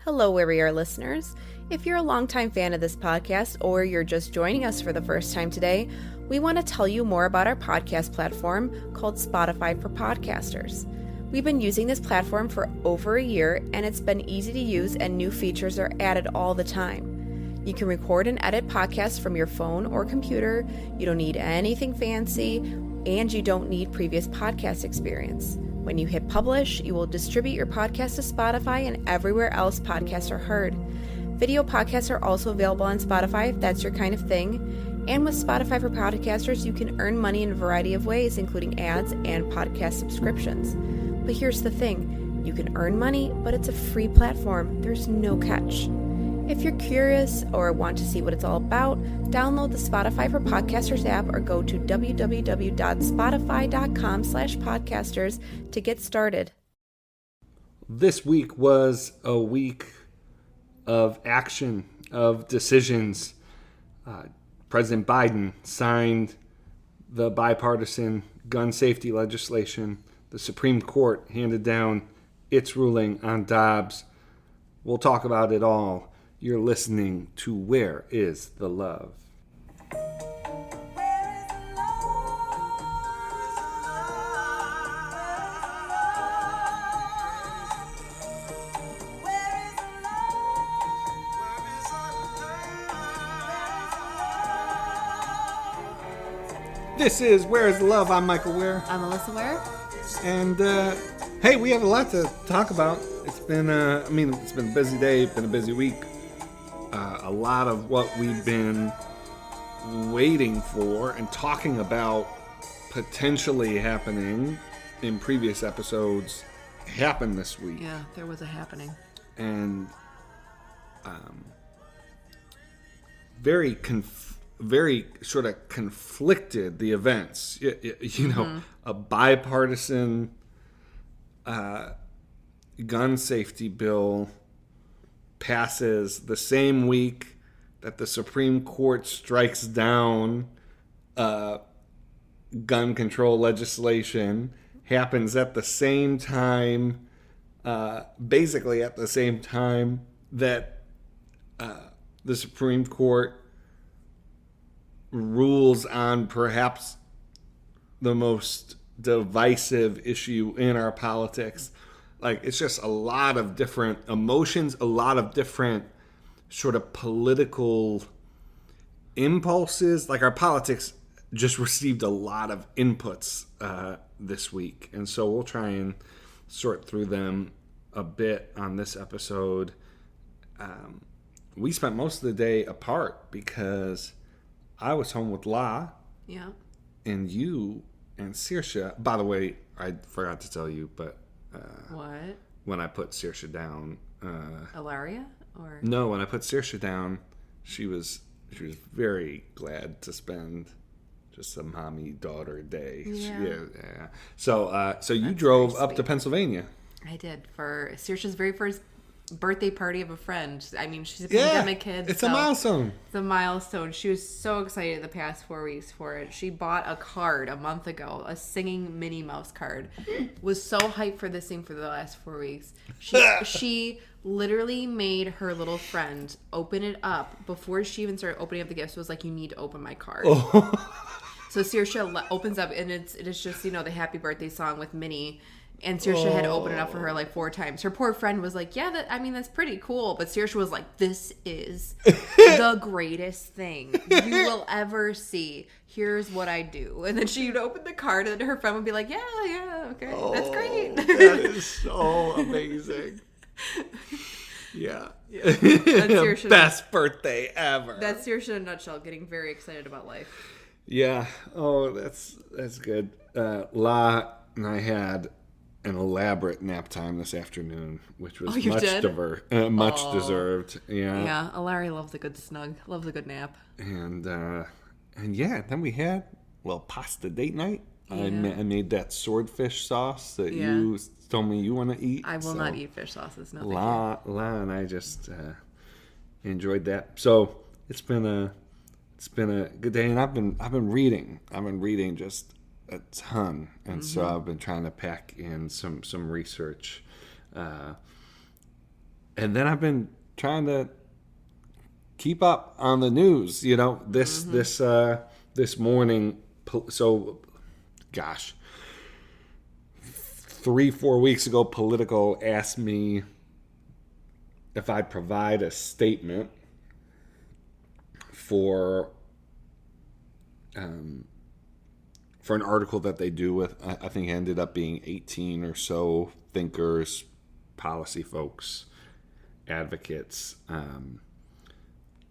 Hello, where we are listeners. If you're a longtime fan of this podcast or you're just joining us for the first time today, we want to tell you more about our podcast platform called Spotify for Podcasters. We've been using this platform for over a year, and it's been easy to use, and new features are added all the time. You can record and edit podcasts from your phone or computer. You don't need anything fancy, and you don't need previous podcast experience. When you hit publish, you will distribute your podcast to Spotify and everywhere else podcasts are heard. Video podcasts are also available on Spotify if that's your kind of thing. And with Spotify for Podcasters, you can earn money in a variety of ways, including ads and podcast subscriptions. But here's the thing, you can earn money, but it's a free platform. There's no catch. If you're curious or want to see what it's all about, download the Spotify for Podcasters app or go to www.spotify.com/podcasters to get started. This week was a week of action, of decisions. President Biden signed the bipartisan gun safety legislation. The Supreme Court handed down its ruling on Dobbs. We'll talk about it all. You're listening to Where is the Love? This is Where is the Love? I'm Michael Ware. I'm Melissa Ware. And, hey, we have a lot to talk about. It's been, it's been a busy day, been a busy week. A lot of what we've been waiting for and talking about potentially happening in previous episodes happened this week. Yeah, there was a happening. And very sort of conflicted, the events. You know, a bipartisan gun safety bill passes the same week that the Supreme Court strikes down gun control legislation, happens at the same time, basically at the same time that the Supreme Court rules on perhaps the most divisive issue in our politics. Like, it's just a lot of different emotions, a lot of different sort of political impulses. Like, our politics just received a lot of inputs this week. And so we'll try and sort through them a bit on this episode. We spent most of the day apart because I was home with La. Yeah. And you and Saoirse. By the way, I forgot to tell you, but what? When I put Saoirse down, Ilaria? Or no, when I put Saoirse down, she was very glad to spend just a mommy-daughter day. Yeah. So you drove up to Pennsylvania. I did for Saoirse's very first birthday party of a friend. I mean, she's a pandemic kid. It's a milestone. It's a milestone. She was so excited the past 4 weeks for it. She bought a card a month ago, a singing Minnie Mouse card. Was so hyped for this thing for the last 4 weeks. She literally made her little friend open it up before she even started opening up the gifts. Was like, you need to open my card. So Saoirse opens up, and it's just, you know, the happy birthday song with Minnie. And Saoirse had to open it up for her like 4 times. Her poor friend was like, yeah, that's pretty cool. But Saoirse was like, this is the greatest thing you will ever see. Here's what I do. And then she would open the card, and then her friend would be like, yeah, okay, that's great. That is so amazing. Yeah. That's best birthday ever. That's Saoirse in a nutshell, getting very excited about life. Yeah. Oh, that's good. La and I had an elaborate nap time this afternoon, which was much deserved. Yeah, Larry loves a good snug, loves a good nap. And then we had pasta date night. Yeah. I made that swordfish sauce that you told me you want to eat. I will not eat fish sauces. No, La and I just enjoyed that. So it's been a good day, and I've been reading. Just a ton, and so I've been trying to pack in some research And then I've been trying to keep up on the news, this morning. So, gosh, 3-4 weeks ago, Politico asked me if I'd provide a statement for an article that they do with, I think it ended up being 18 or so thinkers, policy folks, advocates,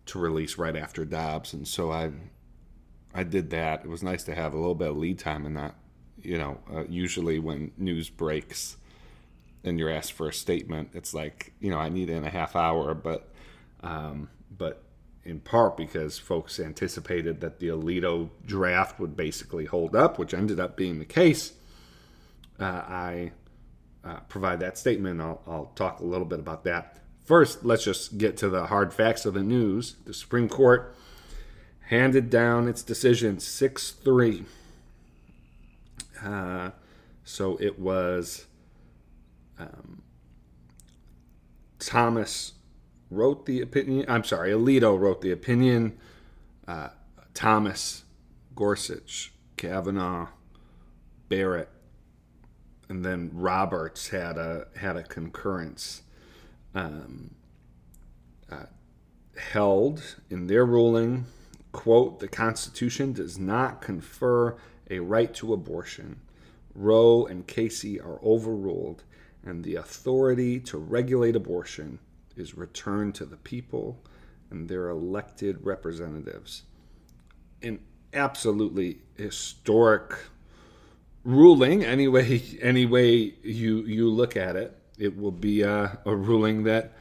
to release right after Dobbs. And so I did that. It was nice to have a little bit of lead time and not, usually when news breaks and you're asked for a statement, it's like, I need it in a half hour, but in part because folks anticipated that the Alito draft would basically hold up, which ended up being the case. I provide that statement. I'll talk a little bit about that. First, let's just get to the hard facts of the news. The Supreme Court handed down its decision 6-3. So it was Alito wrote the opinion. Thomas, Gorsuch, Kavanaugh, Barrett, and then Roberts had a concurrence. Held in their ruling, quote, "The Constitution does not confer a right to abortion. Roe and Casey are overruled, and the authority to regulate abortion is returned to the people and their elected representatives." An absolutely historic ruling, any way you look at it. It will be a ruling that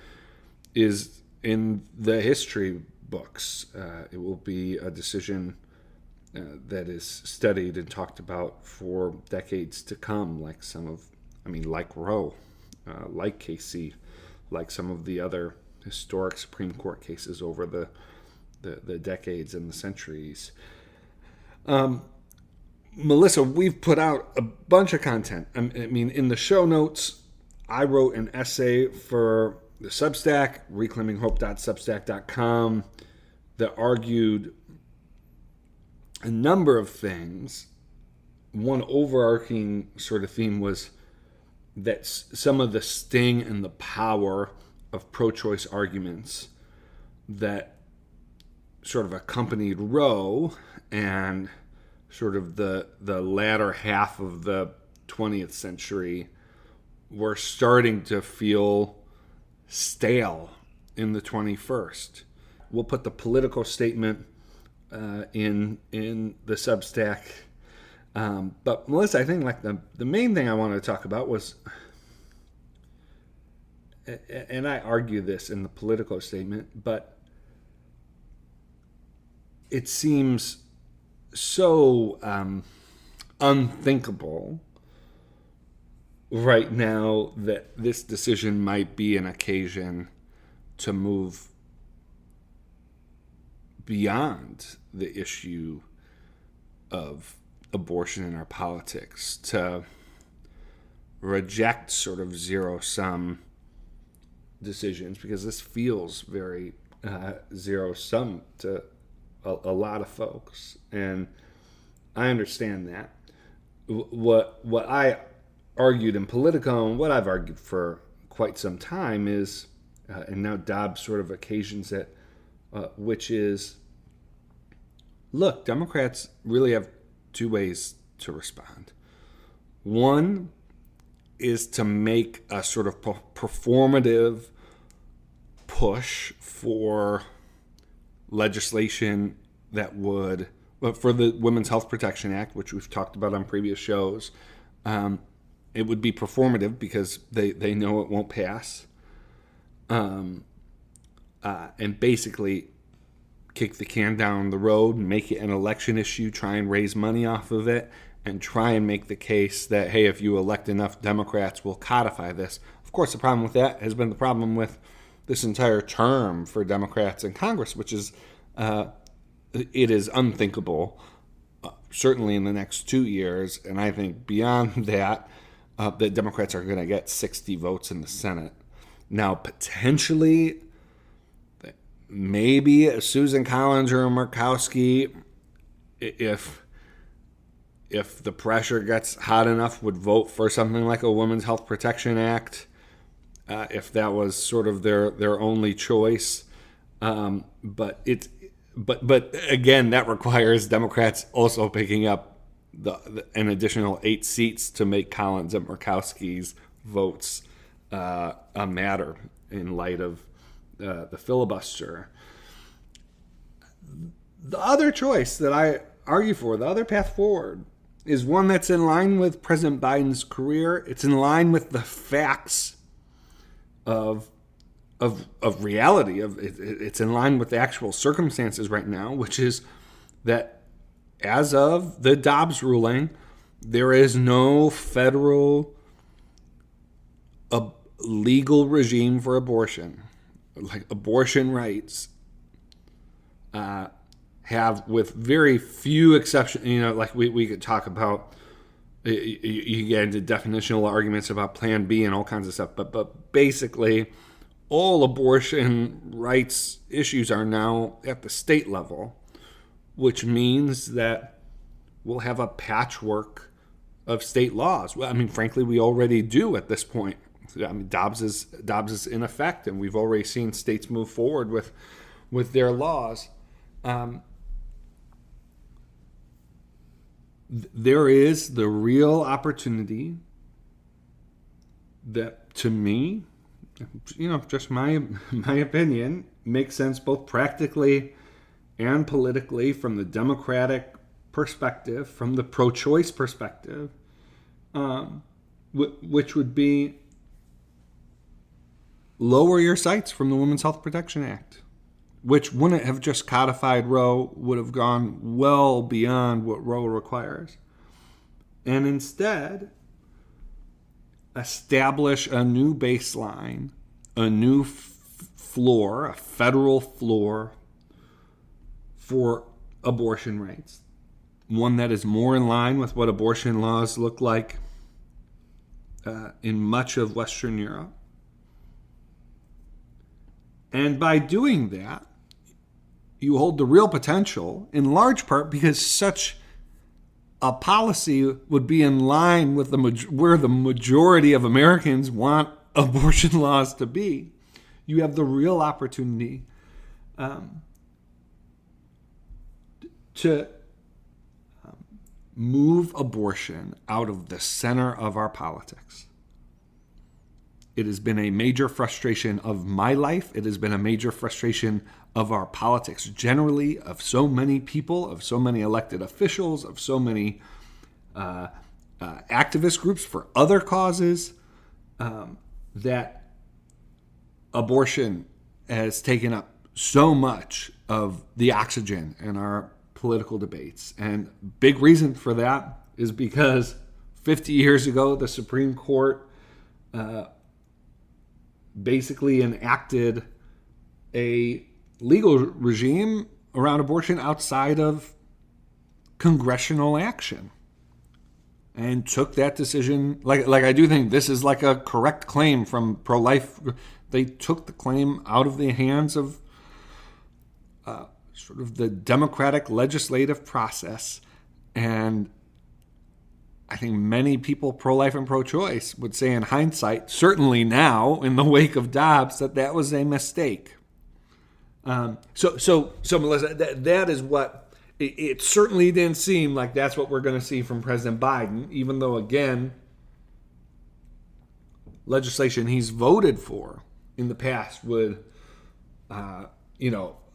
is in the history books. It will be a decision that is studied and talked about for decades to come, like Roe, like Casey, like some of the other historic Supreme Court cases over the decades and the centuries. Melissa, we've put out a bunch of content. In the show notes, I wrote an essay for the Substack, reclaiminghope.substack.com, that argued a number of things. One overarching sort of theme was that some of the sting and the power of pro-choice arguments that sort of accompanied Roe and sort of the latter half of the 20th century were starting to feel stale in the 21st. We'll put the political statement in the Substack. But Melissa, I think the main thing I wanted to talk about was, and I argue this in the political statement, but it seems so unthinkable right now that this decision might be an occasion to move beyond the issue of abortion in our politics, to reject sort of zero-sum decisions, because this feels very zero-sum to a lot of folks, and I understand that. What I argued in Politico, and what I've argued for quite some time is, and now Dobbs sort of occasions it, which is, look, Democrats really have two ways to respond. One is to make a sort of performative push for legislation that would, for the Women's Health Protection Act, which we've talked about on previous shows. It would be performative because they know it won't pass. And basically kick the can down the road, make it an election issue, try and raise money off of it, and try and make the case that, hey, if you elect enough Democrats, we'll codify this. Of course, the problem with that has been the problem with this entire term for Democrats in Congress, which is it is unthinkable, certainly in the next 2 years, and I think beyond that, that Democrats are going to get 60 votes in the Senate. Now, potentially, maybe Susan Collins or Murkowski, if the pressure gets hot enough, would vote for something like a Women's Health Protection Act, if that was sort of their only choice. But again, that requires Democrats also picking up an additional 8 seats to make Collins and Murkowski's votes a matter in light of the filibuster. The other choice that I argue for, the other path forward, is one that's in line with President Biden's career. It's in line with the facts of reality. It's in line with the actual circumstances right now, which is that as of the Dobbs ruling, there is no federal legal regime for abortion. Like abortion rights have, with very few exceptions, like we could talk about, you get into definitional arguments about Plan B and all kinds of stuff, but basically all abortion rights issues are now at the state level, which means that we'll have a patchwork of state laws. Well, I mean, frankly, we already do at this point. I mean, Dobbs is in effect, and we've already seen states move forward with their laws. There is the real opportunity that, to me, just my opinion, makes sense both practically and politically from the Democratic perspective, from the pro-choice perspective, which would be lower your sights from the Women's Health Protection Act, which wouldn't have just codified Roe, would have gone well beyond what Roe requires, and instead establish a new baseline, a new floor, a federal floor for abortion rights, one that is more in line with what abortion laws look like in much of Western Europe. And by doing that, you hold the real potential, in large part because such a policy would be in line with where the majority of Americans want abortion laws to be. You have the real opportunity to move abortion out of the center of our politics. It has been a major frustration of my life. It has been a major frustration of our politics generally, of so many people, of so many elected officials, of so many activist groups for other causes, that abortion has taken up so much of the oxygen in our political debates. And big reason for that is because 50 years ago, the Supreme Court basically enacted a legal regime around abortion outside of congressional action, and took that decision. Like I do think this is like a correct claim from pro-life. They took the claim out of the hands of sort of the democratic legislative process, and I think many people pro-life and pro-choice would say in hindsight, certainly now in the wake of Dobbs, that was a mistake. So Melissa, that is what it certainly didn't seem like that's what we're going to see from President Biden, even though, again, legislation he's voted for in the past would,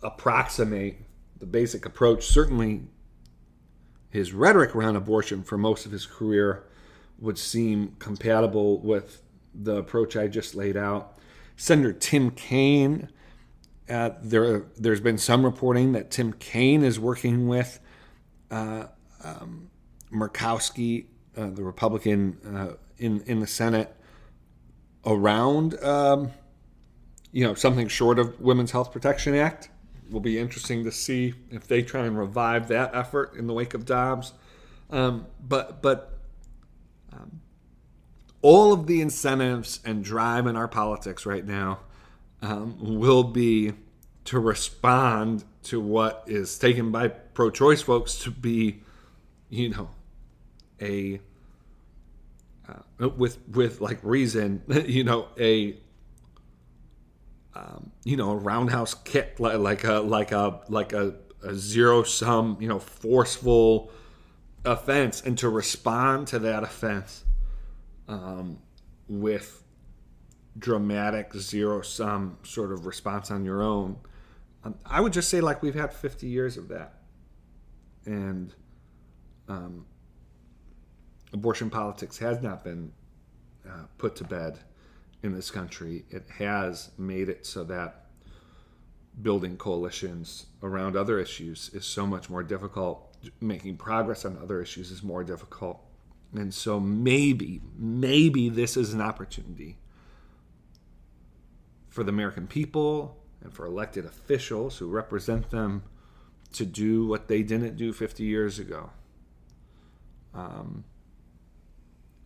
approximate the basic approach. Certainly his rhetoric around abortion for most of his career would seem compatible with the approach I just laid out. Senator Tim Kaine, there's been some reporting that Tim Kaine is working with Murkowski, the Republican in the Senate, around something short of Women's Health Protection Act. Will be interesting to see if they try and revive that effort in the wake of Dobbs. But all of the incentives and drive in our politics right now will be to respond to what is taken by pro-choice folks to be, a with like reason, a roundhouse kick, like a zero sum, forceful offense, and to respond to that offense with dramatic zero sum sort of response on your own. I would just say, like, we've had 50 years of that, and abortion politics has not been put to bed in this country. It has made it so that building coalitions around other issues is so much more difficult. Making progress on other issues is more difficult. And so maybe this is an opportunity for the American people and for elected officials who represent them to do what they didn't do 50 years ago.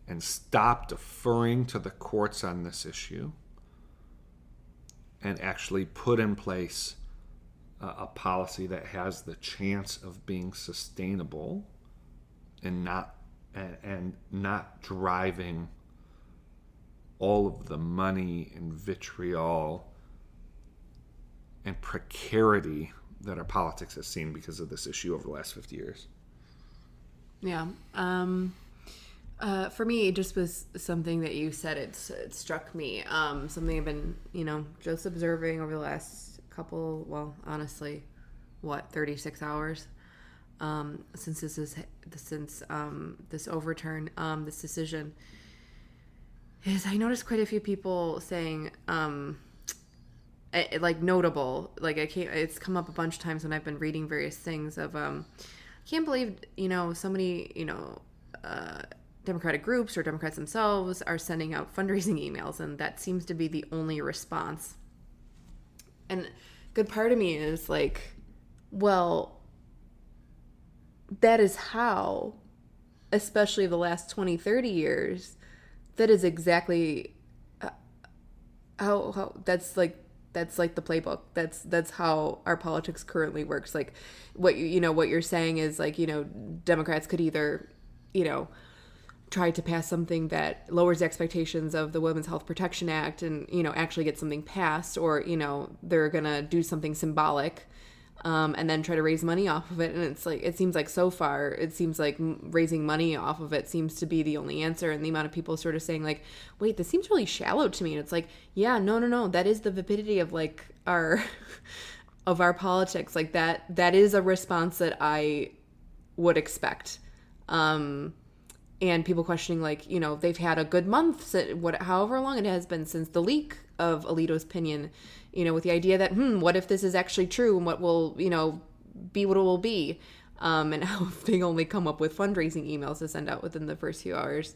And stop deferring to the courts on this issue and actually put in place a policy that has the chance of being sustainable and not driving all of the money and vitriol and precarity that our politics has seen because of this issue over the last 50 years. Yeah. For me, it just was something that you said. It struck me. Something I've been, just observing over the last couple, 36 hours since this overturn, this decision, is I noticed quite a few people saying, notable, it's come up a bunch of times when I've been reading various things of, can't believe, so many, Democratic groups or Democrats themselves are sending out fundraising emails, and that seems to be the only response. And good part of me is like, well, that is how, especially the last 20, 30 years, that is exactly how that's like the playbook. That's how our politics currently works. Like what you're saying is like, Democrats could either, try to pass something that lowers the expectations of the Women's Health Protection Act and, actually get something passed, or, they're going to do something symbolic and then try to raise money off of it. And it's like, it seems like so far, it seems like raising money off of it seems to be the only answer. And the amount of people sort of saying like, wait, this seems really shallow to me. And it's like, yeah, no. That is the vapidity of like of our politics. Like that is a response that I would expect. And people questioning, like, they've had a good month, however long it has been since the leak of Alito's opinion, with the idea that, what if this is actually true, and what will, be what it will be, and how they only come up with fundraising emails to send out within the first few hours.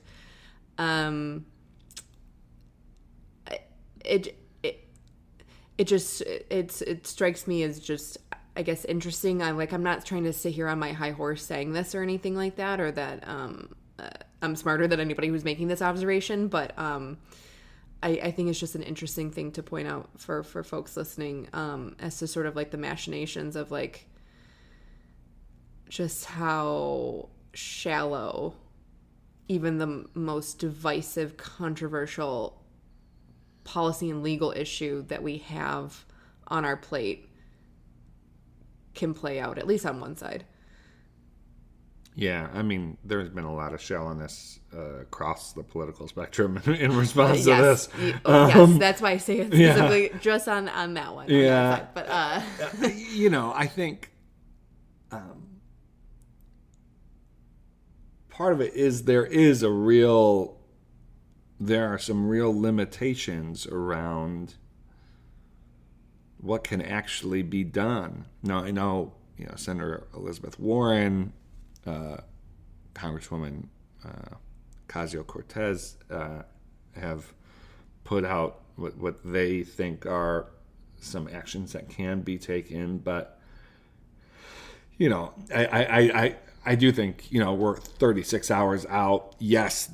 It strikes me as just, I guess, interesting. I'm not trying to sit here on my high horse saying this or anything like that, or that, I'm smarter than anybody who's making this observation, but I think it's just an interesting thing to point out for folks listening, as to sort of like the machinations of like just how shallow even the most divisive, controversial policy and legal issue that we have on our plate can play out, at least on one side. Yeah, I mean, there's been a lot of shallowness across the political spectrum in response to this. Yes, that's why I say it specifically just on that one. Yeah. That side. But, I think part of it is there are some real limitations around what can actually be done. Now, I know, Senator Elizabeth Warren, Congresswoman Ocasio-Cortez have put out what they think are some actions that can be taken, but I do think, we're 36 hours out. Yes,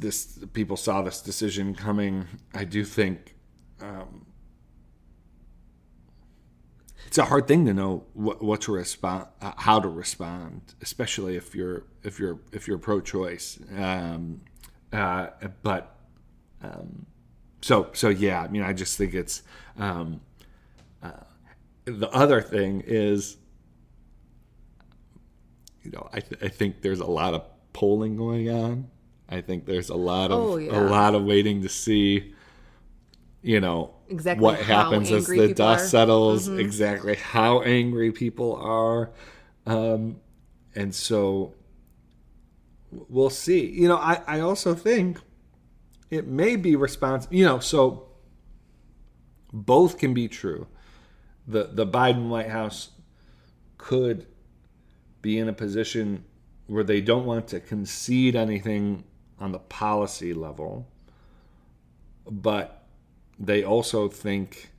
people saw this decision coming. I do think it's a hard thing to know what to respond, how to respond, especially if you're pro-choice. So yeah. I mean, I just think it's the other thing is, I think there's a lot of polling going on. I think there's a lot of waiting to see, exactly what happens as the dust settles, mm-hmm. exactly how angry people are. And so we'll see. I also think it may be responsible, so both can be true. The Biden White House could be in a position where they don't want to concede anything on the policy level, but they also think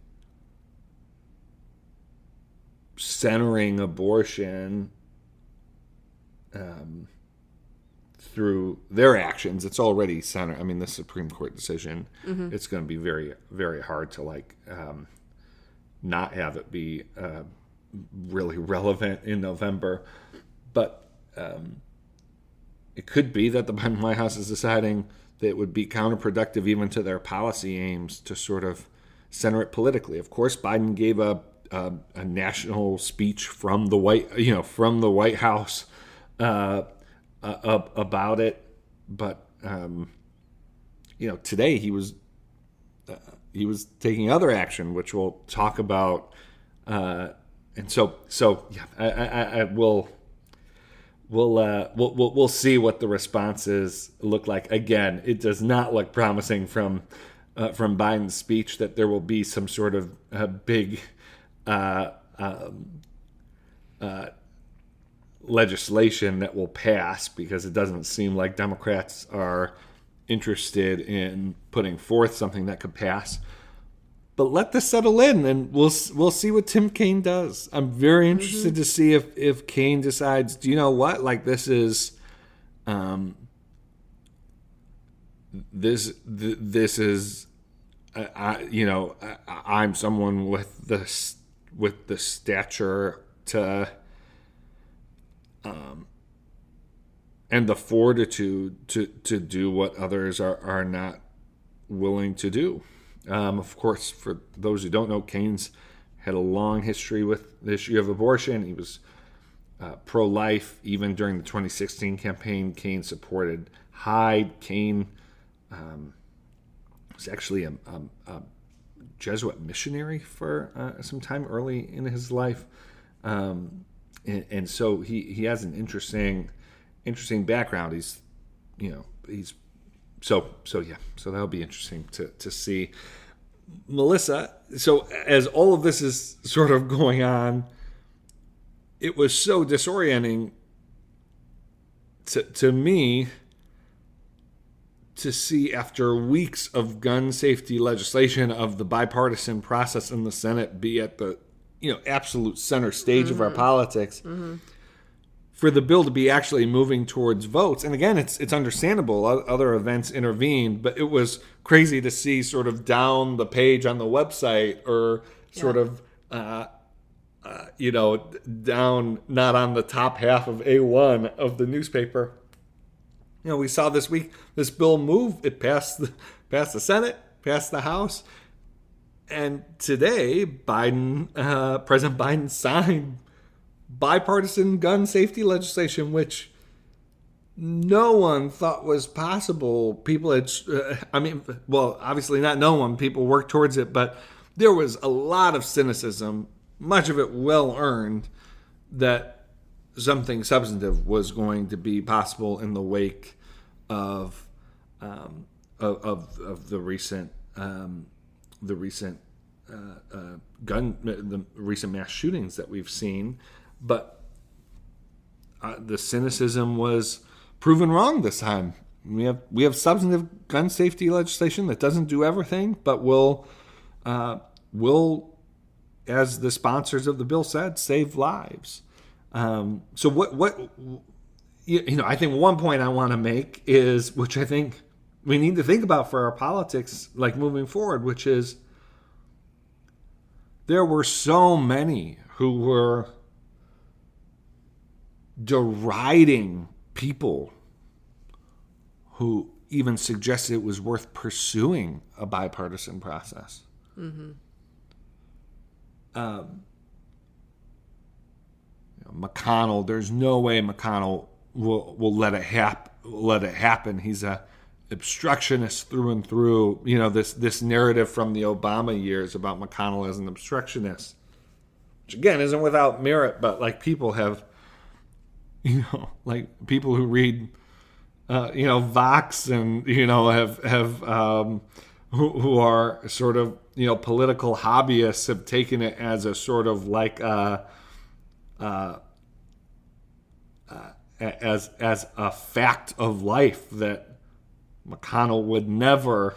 centering abortion through their actions, it's already centered. I mean, the Supreme Court decision, mm-hmm. it's going to be very, very hard to not have it be really relevant in November. But it could be that the Biden White House is deciding that it would be counterproductive even to their policy aims to sort of center it politically. Of course, Biden gave a national speech from the White House about it, but today he was taking other action, which we'll talk about, and so yeah, We'll see what the responses look like. Again, it does not look promising from Biden's speech that there will be some sort of big legislation that will pass, because it doesn't seem like Democrats are interested in putting forth something that could pass. But let this settle in, and we'll see what Tim Kaine does. I'm very interested mm-hmm. to see if Kaine decides, do you know what? Like, this is, this is, I'm someone with the stature to, and the fortitude to do what others are not willing to do. Of course, for those who don't know, Kaine's had a long history with the issue of abortion. He was pro-life. Even during the 2016 campaign, Kaine supported Hyde. Kaine was actually a Jesuit missionary for some time early in his life. And so he has an interesting background. So that'll be interesting to see. Melissa, so as all of this is sort of going on, it was so disorienting to me to see, after weeks of gun safety legislation, of the bipartisan process in the Senate be at the absolute center stage mm-hmm. of our politics, mm-hmm. for the bill to be actually moving towards votes. And again, it's understandable. Other events intervened, but it was crazy to see sort of down the page on the website, or sort of, down, not on the top half of A1 of the newspaper. We saw this week, this bill move. It passed the Senate, passed the House. And today, President Biden signed bipartisan gun safety legislation, which no one thought was possible. People had, obviously not no one. People worked towards it, but there was a lot of cynicism, much of it well-earned, that something substantive was going to be possible in the wake of the recent mass shootings that we've seen. But the cynicism was proven wrong this time. We have substantive gun safety legislation that doesn't do everything, but will, as the sponsors of the bill said, save lives. So what I think one point I want to make is, which I think we need to think about for our politics, like moving forward, which is there were so many who were deriding people who even suggested it was worth pursuing a bipartisan process. Mm-hmm. McConnell, there's no way McConnell will let it happen. He's a obstructionist through and through. This narrative from the Obama years about McConnell as an obstructionist, which again isn't without merit, but like people have, like people who read, Vox and have who are sort of political hobbyists have taken it as a sort of like as a fact of life that McConnell would never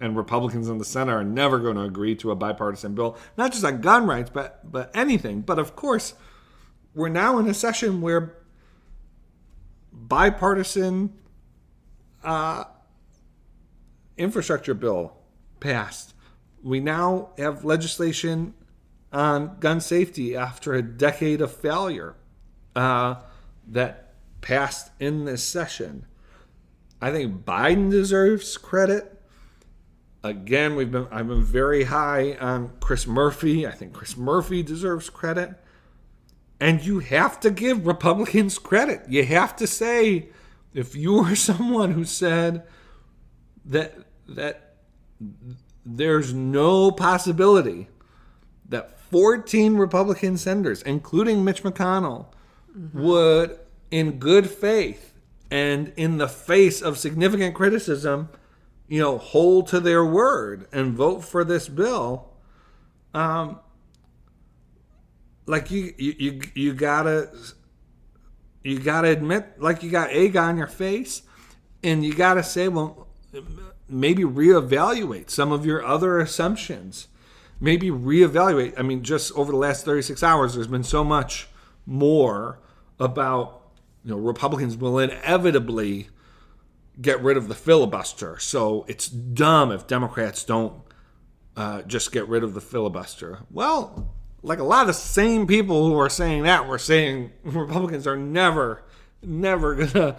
and Republicans in the Senate are never going to agree to a bipartisan bill, not just on gun rights, but anything. But of course, we're now in a session where bipartisan infrastructure bill passed. We now have legislation on gun safety after a decade of failure that passed in this session. I think Biden deserves credit. Again, I've been very high on Chris Murphy. I think Chris Murphy deserves credit. And you have to give Republicans credit. You have to say, if you are someone who said that there's no possibility that 14 Republican senators, including Mitch McConnell, would, in good faith and in the face of significant criticism, hold to their word and vote for this bill. Like you gotta admit, like you got egg on your face, and you gotta say, well, maybe reevaluate some of your other assumptions. Maybe reevaluate. I mean, just over the last 36 hours, there's been so much more about, Republicans will inevitably get rid of the filibuster. So it's dumb if Democrats don't just get rid of the filibuster. Well, like a lot of the same people who are saying that were saying Republicans are never gonna,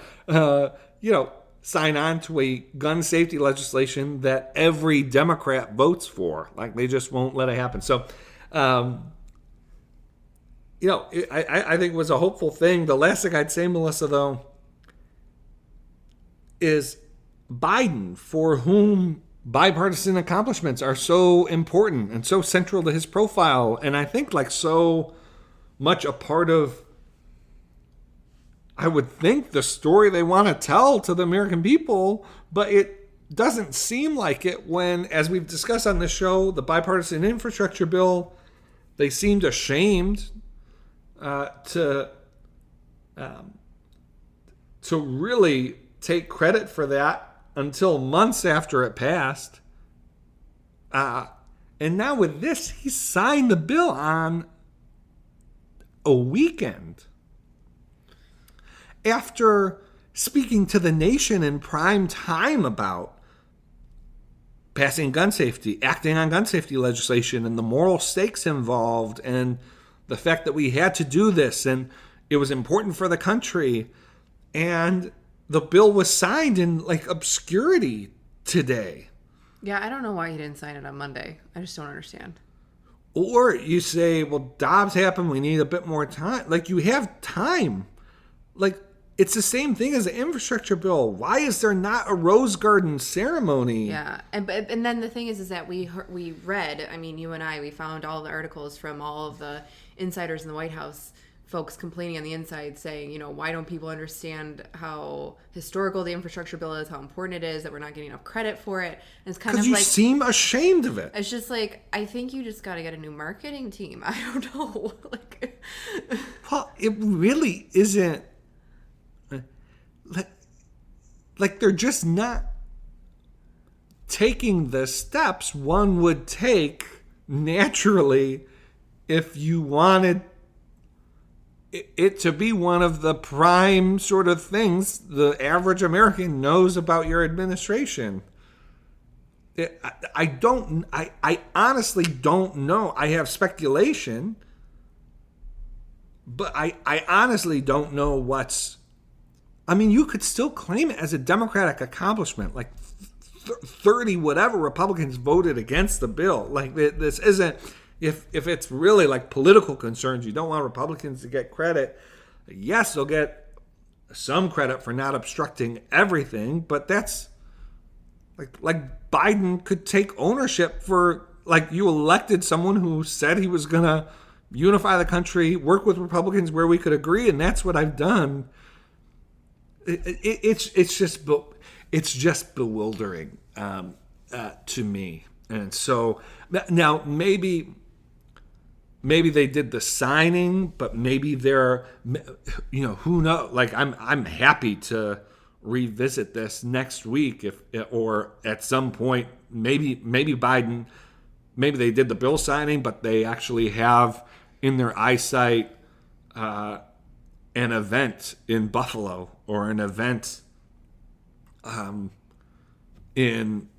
sign on to a gun safety legislation that every Democrat votes for. Like, they just won't let it happen. So, I think it was a hopeful thing. The last thing I'd say, Melissa, though, is Biden, for whom bipartisan accomplishments are so important and so central to his profile, and I think like so much a part of, I would think, the story they want to tell to the American people, but it doesn't seem like it when, as we've discussed on this show, the bipartisan infrastructure bill, they seemed ashamed to really take credit for that until months after it passed. And now with this, he signed the bill on a weekend after speaking to the nation in prime time about passing gun safety, acting on gun safety legislation, and the moral stakes involved, and the fact that we had to do this, and it was important for the country. And the bill was signed in like obscurity today. Yeah, I don't know why he didn't sign it on Monday. I just don't understand. Or you say, well, Dobbs happened, we need a bit more time. Like, you have time. Like, it's the same thing as the infrastructure bill. Why is there not a Rose Garden ceremony? Yeah, and then the thing is that we read, I mean, you and I, we found all the articles from all of the insiders in the White House, folks complaining on the inside saying, why don't people understand how historical the infrastructure bill is, how important it is, that we're not getting enough credit for it. And it's kind of like... Because you seem ashamed of it. It's just like, I think you just got to get a new marketing team. I don't know. Well, it really isn't... Like they're just not taking the steps one would take naturally if you wanted it to be one of the prime sort of things the average American knows about your administration. I honestly don't know. I have speculation, but I honestly don't know what's... I mean, you could still claim it as a Democratic accomplishment. Like 30 whatever Republicans voted against the bill. Like, this isn't... If it's really like political concerns, you don't want Republicans to get credit. Yes, they'll get some credit for not obstructing everything, but that's like Biden could take ownership for, like, you elected someone who said he was going to unify the country, work with Republicans where we could agree, and that's what I've done. It's just bewildering to me. And so now maybe they did the signing, but maybe they're, who knows? Like, I'm happy to revisit this next week or at some point. Maybe Biden, maybe they did the bill signing, but they actually have in their eyesight an event in Buffalo or an event in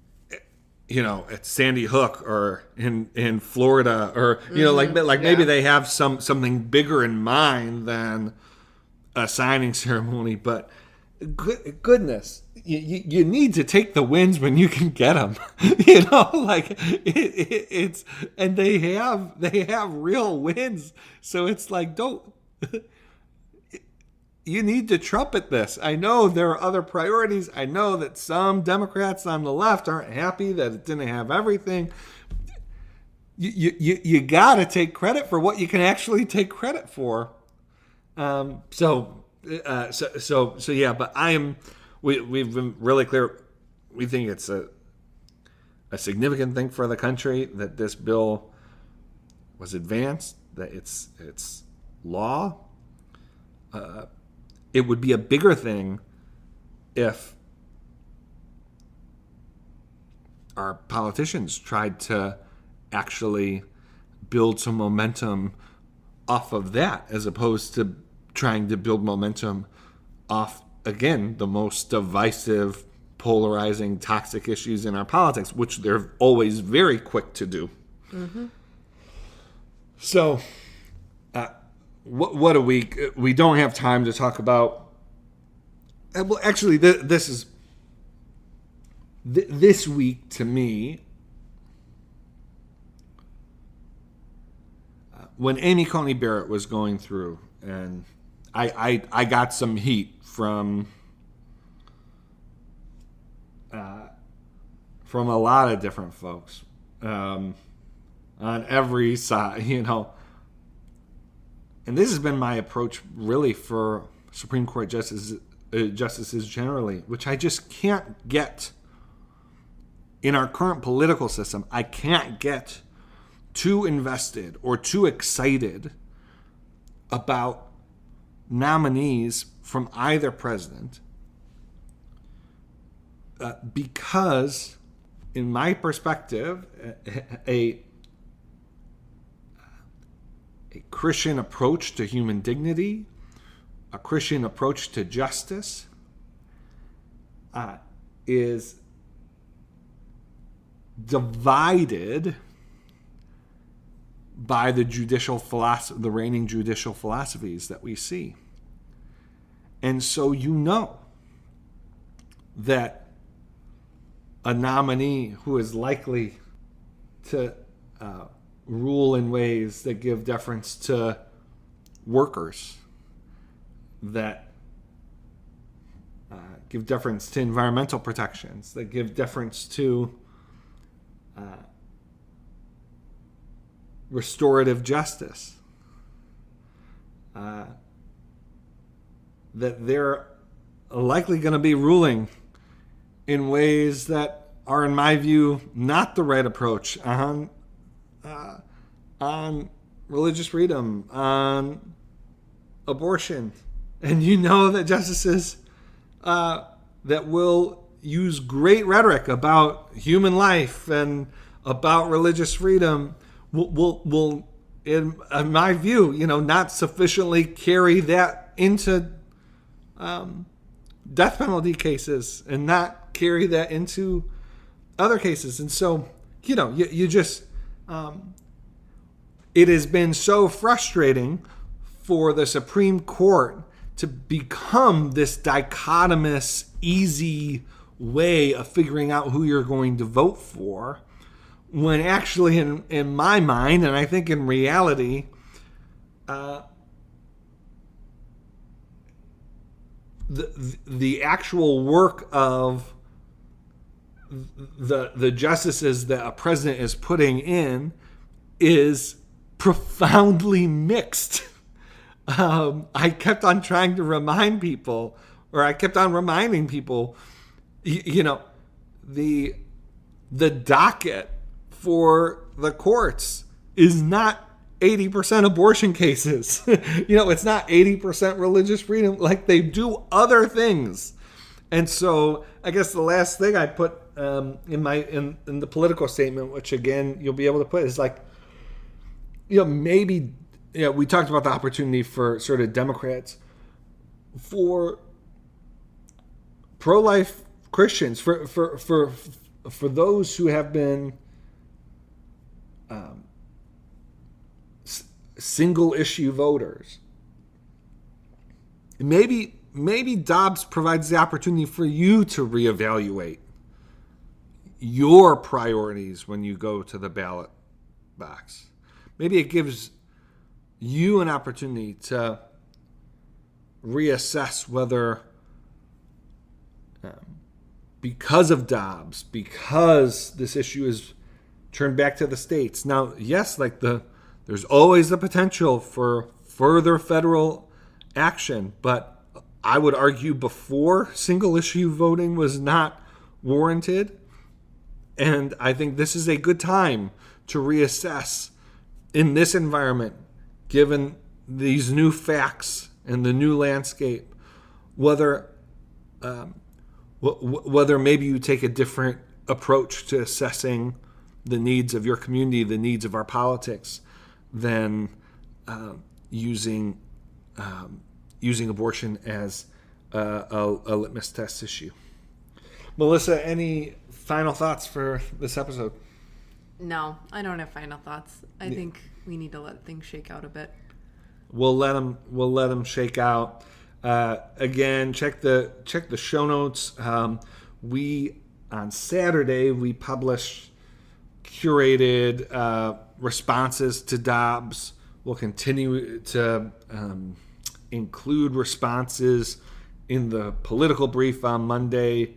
at Sandy Hook or in Florida, or maybe they have something bigger in mind than a signing ceremony. But goodness, you need to take the wins when you can get them. It's and they have real wins. So it's like, you need to trumpet this. I know there are other priorities. I know that some Democrats on the left aren't happy that it didn't have everything. You got to take credit for what you can actually take credit for. So yeah. But we've been really clear. We think it's a significant thing for the country that this bill was advanced, that it's law. It would be a bigger thing if our politicians tried to actually build some momentum off of that, as opposed to trying to build momentum off, again, the most divisive, polarizing, toxic issues in our politics, which they're always very quick to do. Mm-hmm. So... What a week. We don't have time to talk about... Well, actually, this week, to me, when Amy Coney Barrett was going through, and I got some heat from a lot of different folks on every side, And this has been my approach, really, for Supreme Court justices generally, which I just can't get in our current political system. I can't get too invested or too excited about nominees from either president because, in my perspective, a Christian approach to human dignity, a Christian approach to justice, is divided by the reigning judicial philosophies that we see. And so that a nominee who is likely to rule in ways that give deference to workers, that give deference to environmental protections, that give deference to restorative justice, that they're likely going to be ruling in ways that are, in my view, not the right approach on religious freedom, on abortion. And that justices that will use great rhetoric about human life and about religious freedom will in my view, not sufficiently carry that into death penalty cases and not carry that into other cases. And so, you just, it has been so frustrating for the Supreme Court to become this dichotomous, easy way of figuring out who you're going to vote for, when actually in my mind, and I think in reality, the actual work of the justices that a president is putting in is profoundly mixed. I kept on trying to remind people, or I kept on reminding people, the docket for the courts is not 80% abortion cases. It's not 80% religious freedom. Like, they do other things. And so I guess the last thing I put in the political statement, which again you'll be able to put, is like, maybe we talked about the opportunity for sort of Democrats, for pro-life Christians, for those who have been single issue voters. Maybe Dobbs provides the opportunity for you to reevaluate your priorities when you go to the ballot box. Maybe it gives you an opportunity to reassess whether, because of Dobbs, because this issue is turned back to the states. Now, yes, there's always the potential for further federal action, but I would argue before, single issue voting was not warranted. And I think this is a good time to reassess in this environment, given these new facts and the new landscape, whether maybe you take a different approach to assessing the needs of your community, the needs of our politics, than using abortion as a litmus test issue. Melissa, any final thoughts for this episode? No, I don't have final thoughts. I think we need to let things shake out a bit. We'll let them shake out. Again, check the show notes. We on Saturday we published curated responses to Dobbs. We'll continue to include responses in the political brief on Monday,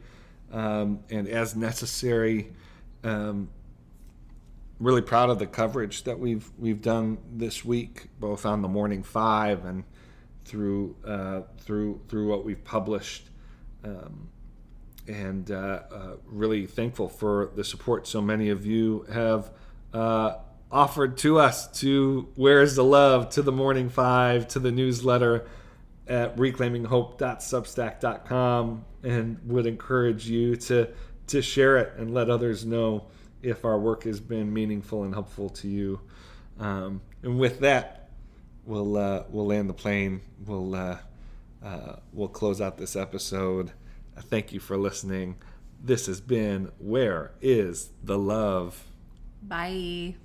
and as necessary. Really proud of the coverage that we've done this week, both on the Morning Five and through what we've published, and really thankful for the support so many of you have offered to us, to Where's the Love, to the Morning Five, to the newsletter at reclaiminghope.substack.com, and would encourage you to share it and let others know if our work has been meaningful and helpful to you. And with that, we'll land the plane. We'll close out this episode. Thank you for listening. This has been Where is the Love? Bye.